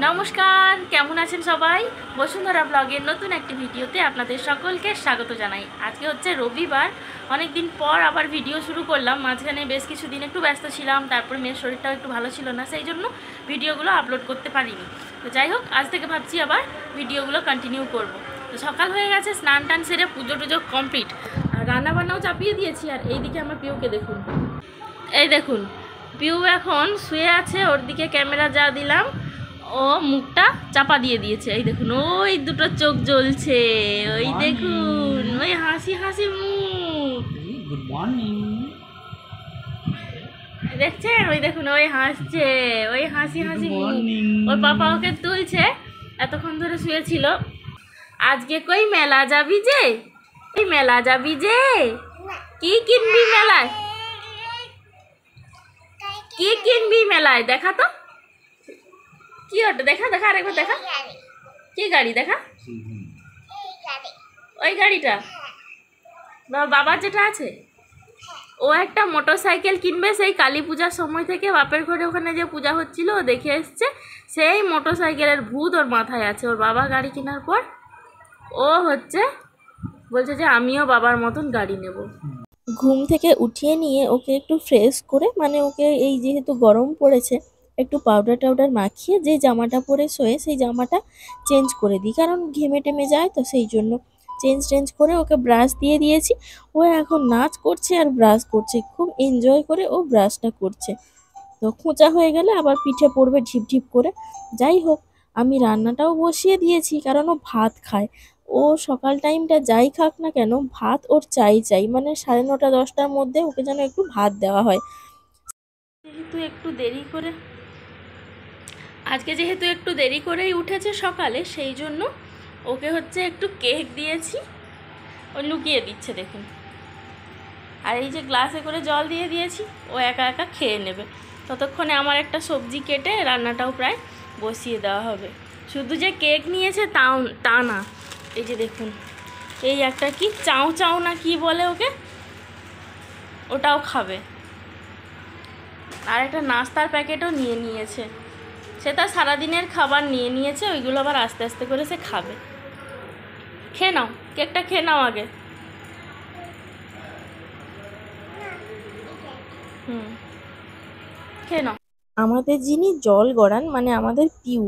নমস্কার, কেমন আছেন সবাই? বসুন্ধরা ব্লগের নতুন একটি ভিডিওতে আপনাদের সকলকে স্বাগত জানাই। আজকে হচ্ছে রবিবার, অনেক দিন পর আবার ভিডিও শুরু করলাম। মাঝখানে বেশ কিছুদিন একটু ব্যস্ত ছিলাম, তারপরে মেয়ের শরীরটাও একটু ভালো ছিল না, সেই জন্য ভিডিওগুলো আপলোড করতে পারিনি। তো যাই হোক, আজ থেকে ভাবছি আবার ভিডিওগুলো কন্টিনিউ করব। তো সকাল হয়ে গেছে, স্নান টান সেরে পুজো টুজো কমপ্লিট, আর রান্নাবান্নাও চাপিয়ে দিয়েছি। আর এইদিকে আমার পিউকে দেখুন, এই দেখুন পিউ এখন শুয়ে আছে, ওর দিকে ক্যামেরা যা দিলাম ও মুখটা চাপা দিয়ে দিয়েছে। এই দেখুন ওই দুটো চোখ জ্বলছে, ওই দেখুন ওই হাসি হাসি মুখ। Good morning. দেখছেন, ওই দেখুন ওই হাসছে, ওই হাসি হাসি মুখ। ওর পাপা ওকে তুলছে, এতক্ষণ ধরে শুয়েছিল। আজকে কই মেলা যাবি যে? এই মেলা যাবি যে? কি কিনবি মেলায়? কি কিনবি মেলায়? দেখা তো কি ওটা, দেখা দেখা আরেকবার দেখা। কি গাড়ি দেখা? ওই গাড়িটা বাবার যেটা আছে, ও একটা মোটর সাইকেল কিনবে। সেই কালী পূজার সময় থেকে বাপের ঘরে ওখানে যে পূজা হচ্ছিল ও দেখে এসছে, সেই মোটর সাইকেলের ভূত ওর মাথায় আছে। ওর বাবা গাড়ি কেনার পর ও বলছে যে আমিও বাবার মতন গাড়ি নেব। ঘুম থেকে উঠিয়ে নিয়ে ওকে একটু ফ্রেশ করে, মানে ওকে এই যেহেতু গরম পড়েছে, একটু পাউডার টাউডার মাখিয়ে যে জামাটা পরে শোয়ে সেই জামাটা চেঞ্জ করে দিই, কারণ ঘেমে টেমে যায়, তো সেই জন্য চেঞ্জ করে ওকে ব্রাশ দিয়ে দিয়েছি। ও এখন নাচ করছে আর ব্রাশ করছে, খুব এনজয় করে ও ব্রাশটা করছে। তো খোঁচা হয়ে গেলে আবার পিঠে পড়বে ঢিপ ঢিপ করে। যাই হোক, আমি রান্নাটাও বসিয়ে দিয়েছি, কারণ ও ভাত খায়। ও সকাল টাইমটা যাই খাক না কেন, ভাত ওর চাই, মানে 9:30 10টার মধ্যে ওকে যেন একটু ভাত দেওয়া হয়। যেহেতু একটু দেরি করেই উঠেছে সকালে, সেই জন্য ওকে হচ্ছে একটু কেক দিয়েছি। ও লুকিয়ে দিচ্ছে দেখুন। আর এই যে গ্লাসে করে জল দিয়ে দিয়েছি, ও একা একা খেয়ে নেবে। ততক্ষণে আমার একটা সবজি কেটে রান্নাটাও প্রায় বসিয়ে দেওয়া হবে। শুধু যে কেক নিয়েছে তা না, এই যে দেখুন এই একটা কি চাউ না কি বলে ওকে, ওটাও খাবে। আর একটা নাস্তার প্যাকেটও নিয়ে নিয়েছে। সে তার সারাদিনের খাবার নিয়ে নিয়েছে, ওইগুলো আবার আস্তে আস্তে করে সে খাবে। খেয়ে নাও, কেকটা খেয়ে নাও আগে। খেয়ে নাও। আমাদের যিনি জল গড়ান, মানে আমাদের পিউ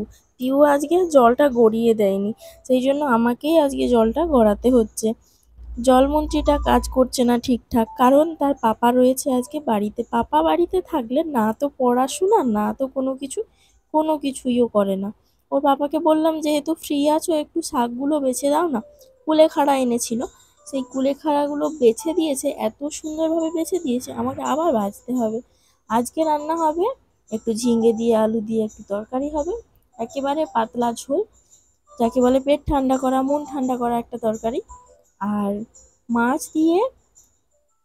আজকে জলটা গড়িয়ে দেয়নি, সেই জন্য আমাকেই আজকে জলটা গড়াতে হচ্ছে। জলমন্ত্রীটা কাজ করছে না ঠিকঠাক, কারণ তার পাপা রয়েছে আজকে বাড়িতে। পাপা বাড়িতে থাকলে না তো পড়াশোনা, না তো কোনো কিছুইও করে না। ওর পাপাকে বললাম যেহেতু ফ্রি আছো একটু শাকগুলো বেছে দাও না। কুলেখাড়া এনেছিল, সেই কুলেখাড়াগুলো বেছে দিয়েছে, এত সুন্দরভাবে বেছে দিয়েছে, আমাকে আবার ভাজতে হবে। আজকে রান্না হবে একটু ঝিঙে দিয়ে আলু দিয়ে একটু তরকারি হবে, একেবারে পাতলা ঝোল, যাকে বলে পেট ঠান্ডা করা মন ঠান্ডা করা একটা তরকারি। আর মাছ দিয়ে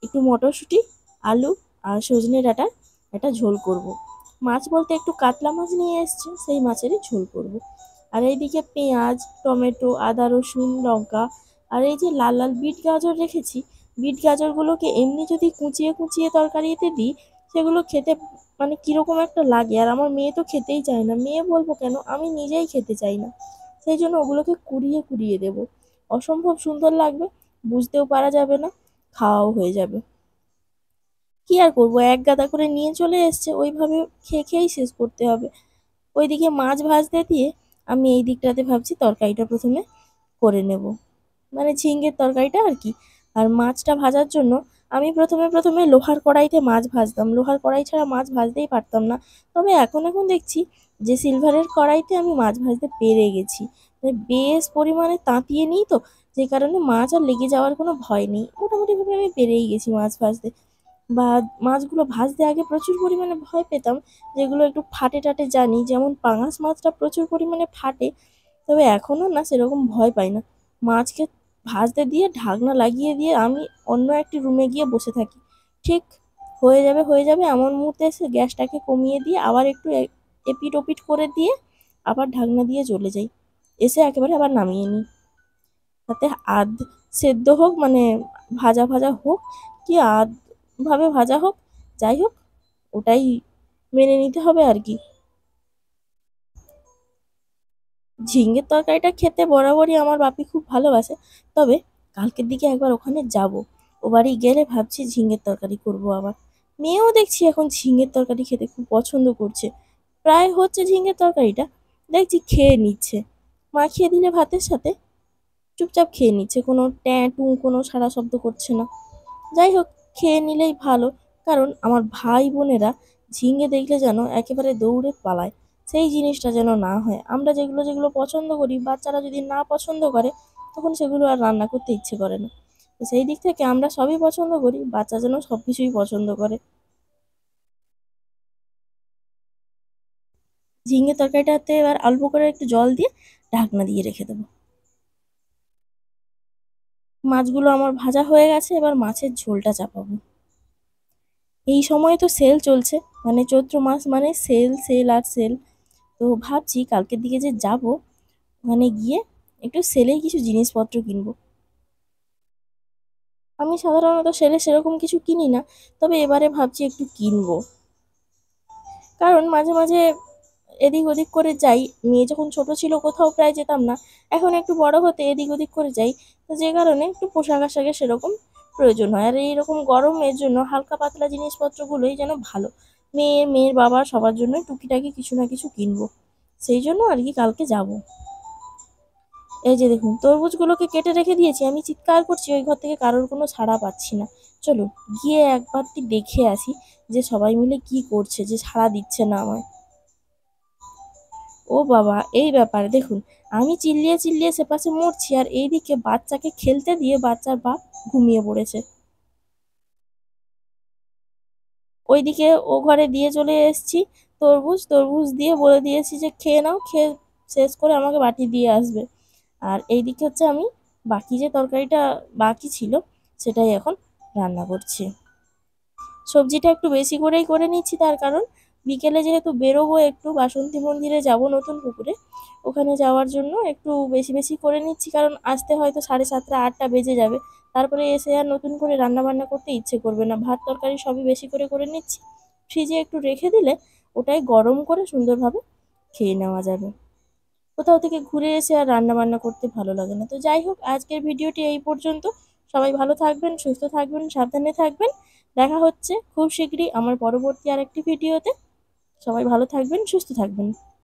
একটু মটরশুঁটি, আলু আর সজনে ডাঁটার একটা ঝোল করব। মাছ বলতে একটু কাতলা মাছ নিয়ে এসছে, সেই মাছেরই ঝোল করব। আর এইদিকে পেঁয়াজ, টমেটো, আদা, রসুন, লঙ্কা আর এই যে লাল লাল বিট গাজর রেখেছি। বিট গাজরগুলোকে এমনি যদি কুচিয়ে তরকারিতে দিই, সেগুলো খেতে মানে কীরকম একটা লাগে। আর আমার মেয়ে তো খেতেই চায় না। মেয়ে বলবো কেন, আমি নিজেই খেতে চাই না। সেই জন্য ওগুলোকে কুড়িয়ে দেবো। অসম্ভব সুন্দর লাগবে, বুঝতেও পারা যাবে না, খাওয়াও হয়ে যাবে। কি আর করবো, এক গাদা করে নিয়ে চলে এসছে, ওইভাবে খেয়েই শেষ করতে হবে। ওইদিকে মাছ ভাজতে দিয়ে আমি এই দিকটাতে ভাবছি তরকারিটা প্রথমে করে নেব, মানে ঝিঙ্গের তরকারিটা আর কি। আর মাছটা ভাজার জন্য আমি প্রথমে লোহার কড়াইতে মাছ ভাজতাম, লোহার কড়াই ছাড়া মাছ ভাজতেই পারতাম না। তবে এখন দেখছি যে সিলভারের কড়াইতে আমি মাছ ভাজতে পেরে গেছি, মানে বেশ পরিমাণে তাঁতিয়ে নিই, তো যে কারণে মাছ আর লেগে যাওয়ার কোনো ভয় নেই। মোটামুটিভাবে আমি পেরেই গেছি মাছ ভাজতে। বা মাছগুলো ভাজতে আগে প্রচুর পরিমাণে ভয় পেতাম, যেগুলো একটু ফাটে টাটে জানি, যেমন পাঙাশ মাছটা প্রচুর পরিমাণে ফাটে। তবে এখনও না সেরকম ভয় পাই না। মাছকে ভাজতে দিয়ে ঢাকনা লাগিয়ে দিয়ে আমি অন্য একটি রুমে গিয়ে বসে থাকি। ঠিক হয়ে যাবে এমন মুহূর্তে এসে গ্যাসটাকে কমিয়ে দিয়ে আবার একটু এপিট ওপিট করে দিয়ে আবার ঢাকনা দিয়ে চলে যাই, এসে একেবারে আবার নামিয়ে নিই। তাতে আধ সেদ্ধ হোক, মানে ভাজা হোক কি আধভাবে ভাজা হোক, যাই হোক, ওটাই মেনে নিতে হবে আর কি। ঝিঙের তরকারিটা খেতে বরাবরই আমার বাপি খুব ভালোবাসে। তবে কালকের দিকে একবার ওখানে যাব, ও বাড়ি গেলে ভাবছি ঝিঙের তরকারি করব আবার। মেয়েও দেখছি এখন ঝিঙের তরকারি খেতে খুব পছন্দ করছে। প্রায় হচ্ছে ঝিঙের তরকারিটা দেখছি খেয়ে নিচ্ছে, মাখিয়ে দিলে ভাতের সাথে চুপচাপ খেয়ে নিচ্ছে, কোনো ট্যাঁ টু কোনো সাড়া শব্দ করছে না। যাই হোক, খেয়ে নিলেই ভালো। কারণ আমার ভাই বোনেরা ঝিঙে দেখলে যেন একেবারে দৌড়ে পালায়, সেই জিনিসটা যেন না হয়। আমরা যেগুলো যেগুলো পছন্দ করি, বাচ্চারা যদি না পছন্দ করে তখন সেগুলো আর রান্না করতে ইচ্ছে করে না। তো সেই দিক থেকে আমরা সবই পছন্দ করি, বাচ্চা যেন সব কিছুই পছন্দ করে। ঝিঙে তরকারিটাতে এবার অল্প করে একটু জল দিয়ে ঢাকনা দিয়ে রেখে দেবো। মাছগুলো আমার ভাজা হয়ে গেছে, এবার মাছের ঝোলটা চাপাবো। এই সময় তো সেল চলছে, মানে চৈত্র মাস মানে সেল সেল আর সেল। তো ভাবছি কালকের দিকে যে যাব, ওখানে গিয়ে একটু সেলেই কিছু জিনিসপত্র কিনবো। আমি সাধারণত সেলে সেরকম কিছু কিনি না, তবে এবারে ভাবছি একটু কিনবো। কারণ মাঝে মাঝে এদিক ওদিক করে যাই, মেয়ে যখন ছোট ছিল কোথাও প্রায় যেতাম না, এখন একটু বড় হতে এদিক ওদিক করে যাই। তো যে কারণে একটু পোশাক আশাকের সেরকম প্রয়োজন হয়, আর এইরকম গরমের জন্য হালকা পাতলা জিনিসপত্রগুলোই যেন ভালো। মেয়ে, মেয়ের বাবা, সবার জন্য টুকিটাকি কিছু না কিছু কিনবো। সেই জন্য আর কি কালকে যাব। এই যে দেখুন, তরমুজগুলোকে কেটে রেখে দিয়েছি, আমি চিৎকার করছি, ওই ঘর থেকে কারোর কোনো সাড়া পাচ্ছি না। চলুন গিয়ে একবারটি দেখে আসি যে সবাই মিলে কি করছে, যে সাড়া দিচ্ছে না আমায়। ও বাবা, এই ব্যাপার দেখুন, আমি চিল্লিয়ে চিল্লিয়ে সেপাশে মরছি, আর এইদিকে বাচ্চাকে খেলতে দিয়ে বাচ্চার বাপ ঘুমিয়ে পড়েছে। ওইদিকে ও ঘরে দিয়ে চলে এসেছি তরমুজ, তরমুজ দিয়ে বলে দিয়েছি যে খেয়ে নাও, খেয়ে শেষ করে আমাকে বাটি দিয়ে আসবে। আর এইদিকে হচ্ছে আমি বাকি যে তরকারিটা বাকি ছিল সেটাই এখন রান্না করছি। সবজিটা একটু বেশি করেই করে নিচ্ছি, তার কারণ বিকেলে যেহেতু বেরোবো, একটু বাসন্তী মন্দিরে যাব নতুন পুকুরে, ওখানে যাওয়ার জন্য একটু বেশি বেশি করে নিচ্ছি। কারণ আসতে হয়তো 7:30 8টা বেজে যাবে, তারপরে এসে আর নতুন করে রান্না বান্না করতে ইচ্ছে করবে না। ভাত তরকারি সবই বেশি করে করে নিচ্ছি, ফ্রিজে একটু রেখে দিলে ওটাই গরম করে সুন্দরভাবে খেয়ে নেওয়া যাবে। কোথাও থেকে ঘুরে এসে আর রান্না বান্না করতে ভালো লাগে না। তো যাই হোক, আজকের ভিডিওটি এই পর্যন্ত। সবাই ভালো থাকবেন, সুস্থ থাকবেন, সাবধানে থাকবেন। দেখা হচ্ছে খুব শীঘ্রই আমার পরবর্তী আরেকটি ভিডিওতে। সবাই ভালো থাকবেন, সুস্থ থাকবেন।